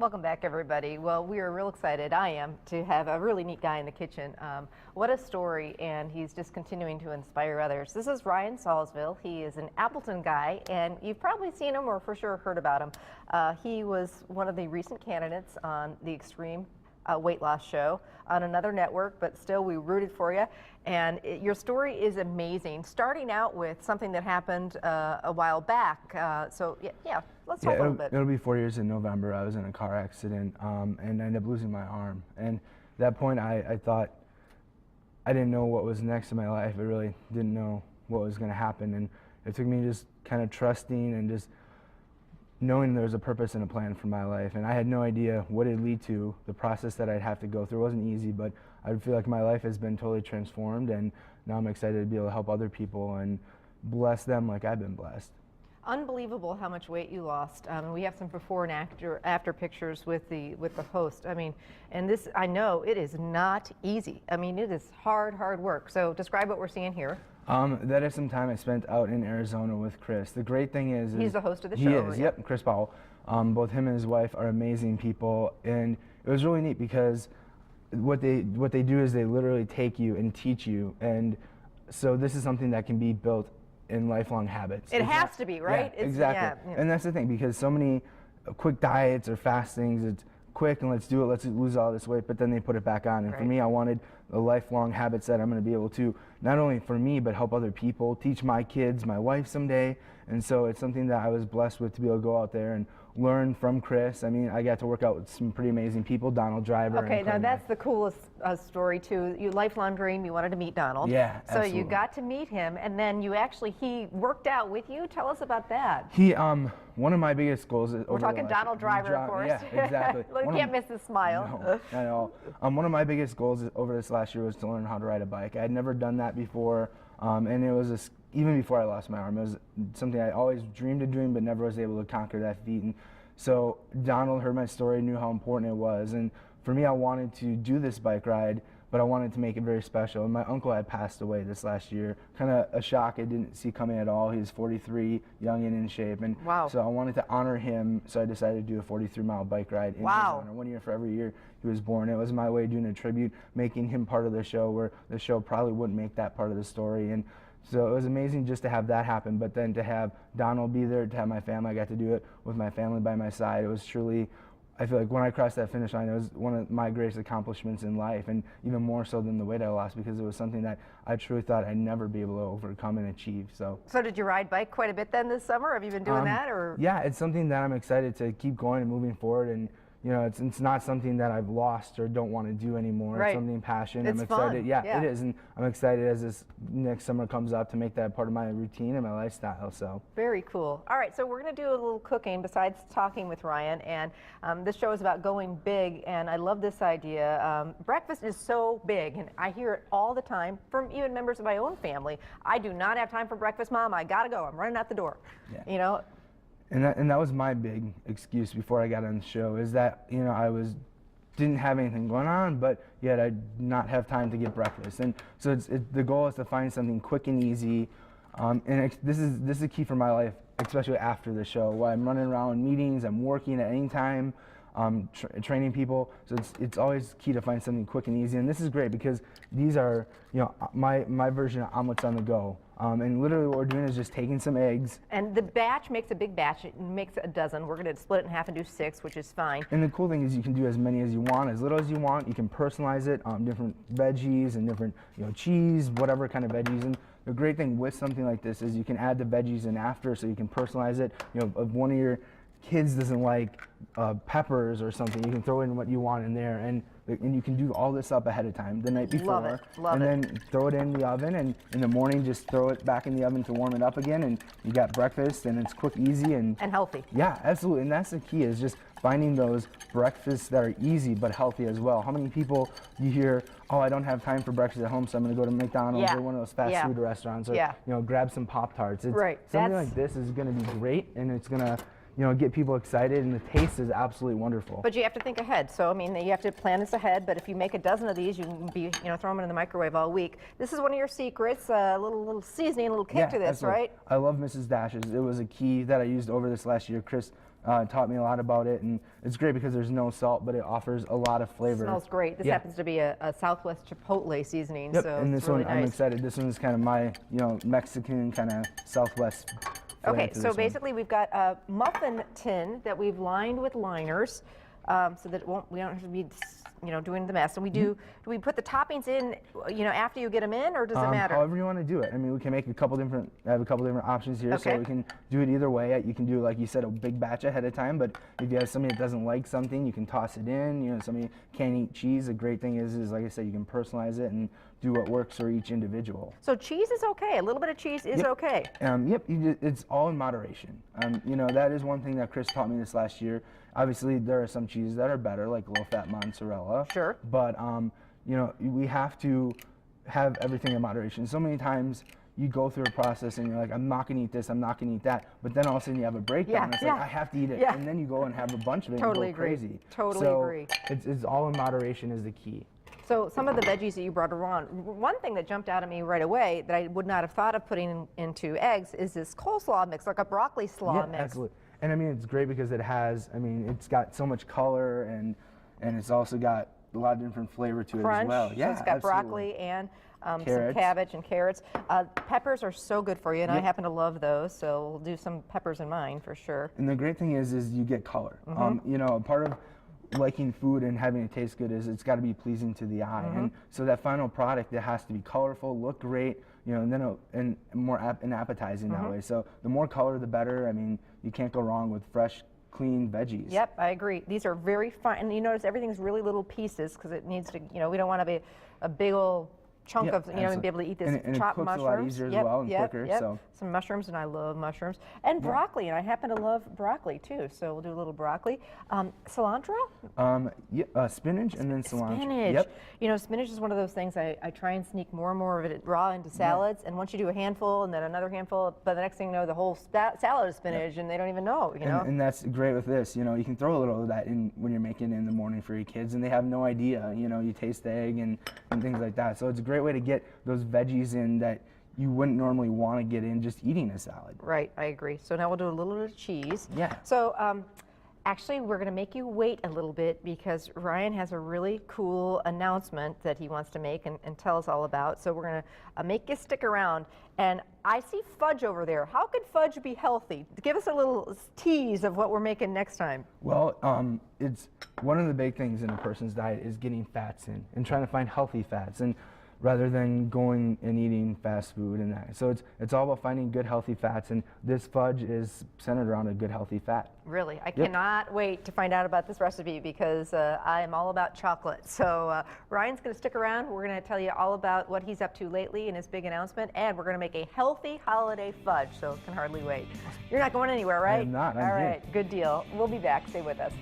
Welcome back, everybody. Well, we are real excited, I am, to have a really neat guy in the kitchen. What a story, and he's just continuing to inspire others. This is Ryan Salsville. He is an Appleton guy, and you've probably seen him or for sure heard about him. He was one of the recent candidates on the Extreme weight loss show on another network, but still we rooted for you. And your story is amazing, starting out with something that happened a while back. So let's talk a little bit. It'll be 4 years in November. I was in a car accident and I ended up losing my arm. And at that point I thought I didn't know what was next in my life. I really didn't know what was going to happen. And it took me just kind of trusting and just knowing there was a purpose and a plan for my life. And I had no idea what it'd lead to. The process that I'd have to go through wasn't easy, but I feel like my life has been totally transformed, and now I'm excited to be able to help other people and bless them like I've been blessed. Unbelievable how much weight you lost. We have some before and after pictures with the host. I mean, and this, I know it is not easy. I mean, it is hard work. So describe what we're seeing here. That is some time I spent out in Arizona with Chris. The great thing is he's the host of the show. He is, yep, Chris Powell. Both him and his wife are amazing people, and it was really neat because what they do is they literally take you and teach you, and so this is something that can be built in lifelong habits. It has to be, right? Yeah, exactly. Yeah. And that's the thing, because so many quick diets or fastings, it's quick and let's do it, let's lose all this weight, but then they put it back on. And for me, I wanted the lifelong habits that I'm going to be able to, not only for me, but help other people, teach my kids, my wife someday. And so it's something that I was blessed with, to be able to go out there and learn from Chris. I mean, I got to work out with some pretty amazing people, Donald Driver. Okay, now that's the coolest story too. You lifelong dream, you wanted to meet Donald. Yeah, so absolutely. You got to meet him, and then he worked out with you. Tell us about that. One of my biggest goals is we're talking Donald Driver, of course. Yeah, exactly. You can't miss the smile. No, not at all. One of my biggest goals over this last year was to learn how to ride a bike. I had never done that before, and it was even before I lost my arm. It was something I always dreamed a dream, but never was able to conquer that feat. And so Donald heard my story, knew how important it was, and for me, I wanted to do this bike ride, but I wanted to make it very special. And my uncle had passed away this last year, kind of a shock I didn't see coming at all. He was 43, young and in shape, and so I wanted to honor him, so I decided to do a 43-mile bike ride in his honor, 1 year for every year he was born. It was my way of doing a tribute, making him part of the show, where the show probably wouldn't make that part of the story. And so it was amazing just to have that happen, but then to have Donald be there, to have my family, I got to do it with my family by my side. It was truly, I feel like when I crossed that finish line, it was one of my greatest accomplishments in life, and even more so than the weight I lost, because it was something that I truly thought I'd never be able to overcome and achieve. So did you ride bike quite a bit then this summer? Have you been doing that? Or? Yeah, it's something that I'm excited to keep going and moving forward, and you know, it's not something that I've lost or don't want to do anymore. It's something passion. I'm excited. Fun. Yeah, it is, and I'm excited as this next summer comes up to make that part of my routine and my lifestyle. So very cool. All right, so we're going to do a little cooking besides talking with Ryan, and this show is about going big, and I love this idea. Breakfast is so big, and I hear it all the time from even members of my own family. I do not have time for breakfast, Mom. I gotta go. I'm running out the door. Yeah. You know. And that was my big excuse before I got on the show, is that, you know, I didn't have anything going on, but yet I did not have time to get breakfast. And so the goal is to find something quick and easy. This is the key for my life, especially after the show, while I'm running around meetings, I'm working at any time, training people. So it's always key to find something quick and easy. And this is great because these are, you know, my version of omelets on the go. And literally what we're doing is just taking some eggs. And the batch makes a big batch. It makes a dozen. We're going to split it in half and do 6, which is fine. And the cool thing is you can do as many as you want, as little as you want. You can personalize it, different veggies and different, you know, cheese, whatever kind of veggies. And the great thing with something like this is you can add the veggies in after, so you can personalize it. You know, if one of your kids doesn't like peppers or something, you can throw in what you want in there, and you can do all this up ahead of time the night before. Love it. Then throw it in the oven, and in the morning just throw it back in the oven to warm it up again, and you got breakfast, and it's quick, easy, and healthy. Yeah, absolutely. And that's the key, is just finding those breakfasts that are easy but healthy as well. How many people you hear, oh, I don't have time for breakfast at home, so I'm going to go to McDonald's or one of those fast food restaurants, or you know, grab some Pop-Tarts. Something like this is going to be great, and it's going to, you know, get people excited, and the taste is absolutely wonderful. But you have to think ahead. So, I mean, you have to plan this ahead, but if you make a dozen of these, you can be, you know, throw them in the microwave all week. This is one of your secrets, a little seasoning, a little kick to this, absolutely. Right? I love Mrs. Dash's. It was a key that I used over this last year. Chris taught me a lot about it, and it's great because there's no salt, but it offers a lot of flavor. Smells great. This happens to be a Southwest Chipotle seasoning, Yep. so And this it's really one, I'm nice. excited. This one's kind of my, Mexican kind of Southwest flavor Okay, to so this one. basically we've got a muffin tin that we've lined with liners, so that we don't have to be, doing the mess. And we do we put the toppings in, after you get them in, or does it matter? However you want to do it. I mean, we can make I have a couple different options here, Okay. so we can do it either way. You can do, like you said, a big batch ahead of time, but if you have somebody that doesn't like something, you can toss it in. Somebody can't eat cheese. The great thing is like I said, you can personalize it and do what works for each individual. So cheese is okay. A little bit of cheese is okay. It's all in moderation. That is one thing that Chris taught me this last year. Obviously, there are some cheeses that are better, like low-fat mozzarella. Sure. But we have to have everything in moderation. So many times you go through a process and you're like, I'm not gonna eat this, I'm not gonna eat that. But then all of a sudden you have a breakdown. It's like, I have to eat it. Yeah. And then you go and have a bunch of it Totally and go agree. crazy. Totally so agree. It's all in moderation is the key. So some of the veggies that you brought around, one thing that jumped out at me right away that I would not have thought of putting into eggs is this coleslaw mix, like a broccoli slaw mix. Absolutely. And I mean, it's great because it's got so much color and it's also got a lot of different flavor to Crunch. it as well. So Yeah, it's got absolutely. broccoli and some Carrots. cabbage and carrots. Peppers are so good for you, and I happen to love those, so we'll do some peppers in mine for sure. And the great thing is you get color. Part of liking food and having it taste good is it's got to be pleasing to the eye. And so that final product, it has to be colorful, look great, and then and more appetizing that way. So the more color, the better. I mean, you can't go wrong with fresh, clean veggies. Yep, I agree. These are very fine, and you notice everything's really little pieces because it needs to, we don't want to be a big old chunk of, and be able to eat this and chopped it cooks mushrooms. a lot easier as well and quicker. So. Some mushrooms, and I love mushrooms. And broccoli, and I happen to love broccoli too, so we'll do a little broccoli. Cilantro? Spinach and then cilantro. Spinach. Yep. Spinach is one of those things I try and sneak more and more of it raw into salads, and once you do a handful and then another handful, but the next thing you know, the whole salad is spinach, and they don't even know, And that's great with this. You can throw a little of that in when you're making it in the morning for your kids, and they have no idea. You taste the egg and things like that. So it's a great way to get those veggies in that you wouldn't normally want to get in just eating a salad. Right, I agree. So now we'll do a little bit of cheese. Yeah. So actually, we're going to make you wait a little bit because Ryan has a really cool announcement that he wants to make and tell us all about. So we're going to make you stick around. And I see fudge over there. How could fudge be healthy? Give us a little tease of what we're making next time. Well, it's one of the big things in a person's diet is getting fats in and trying to find healthy fats, and rather than going and eating fast food and that. So it's all about finding good healthy fats, and this fudge is centered around a good healthy fat. Really, I cannot wait to find out about this recipe because I am all about chocolate. So Ryan's going to stick around. We're going to tell you all about what he's up to lately and his big announcement, and we're going to make a healthy holiday fudge, so can hardly wait. You're not going anywhere, right? I am not. I'm all here. right, good deal. We'll be back. Stay with us.